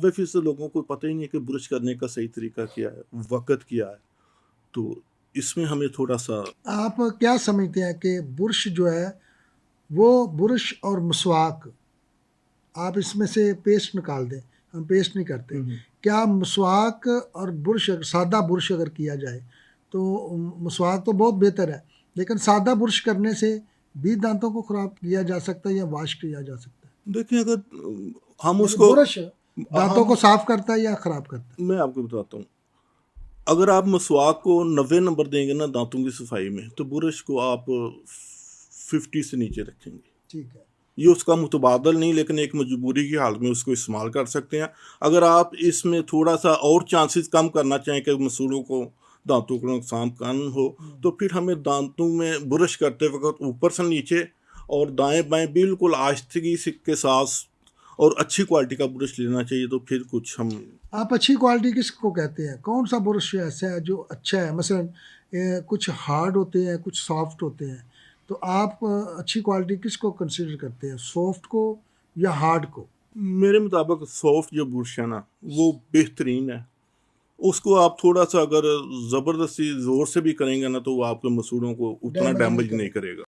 90% लोगों को पता ही नहीं है कि ब्रश करने का सही तरीका क्या है, वक़्त क्या है। तो इसमें हमें थोड़ा-सा आप क्या समझते हैं कि बुर्श जो है वो बुर्श और मसवाक, आप इसमें से पेस्ट निकाल दें, हम पेस्ट नहीं करते, क्या मसवाक और बुर्श सादा बुर्श अगर किया जाए तो मसवाक तो बहुत बेहतर है, लेकिन सादा बुर्श करने से भी दांतों को खराब किया जा सकता है या वाश किया जा सकता है? देखिए अगर हम यानी उसको बुरश दांतों को हम साफ करता है या खराब करता मैं आपको बताता हूँ। अगर आप मसवाक को 90 नंबर देंगे ना दांतों की सफाई में, तो बुरश को आप 50 से नीचे रखेंगे। है? ठीक है। ये उसका मुतबादल नहीं, लेकिन एक मजबूरी की हालत में उसको इस्तेमाल कर सकते हैं। अगर आप इसमें थोड़ा-सा और चांसेस कम करना चाहें कि मसूड़ों को, दांतों को नुकसान कम हो, तो फिर हमें दांतों में ब्रश करते वक़्त ऊपर से नीचे और दाएँ-बाएँ बिल्कुल आहिस्तगी से के साथ और अच्छी क्वालिटी का ब्रश लेना चाहिए, तो फिर कुछ हम आप अच्छी क्वालिटी किसको कहते हैं? कौन सा बुरश ऐसा है जो अच्छा है? मसलन कुछ हार्ड होते हैं, कुछ सॉफ्ट होते हैं, तो आप अच्छी क्वालिटी किसको कंसीडर करते हैं, सॉफ्ट को या हार्ड को? मेरे मुताबिक सॉफ्ट जो ब्रश है ना, वो बेहतरीन है। उसको आप थोड़ा-सा अगर ज़बरदस्ती ज़ोर से भी करेंगे ना, तो वो आपके मसूड़ों को उतना डैमेज नहीं डैमेज नहीं करेगा। करेगा।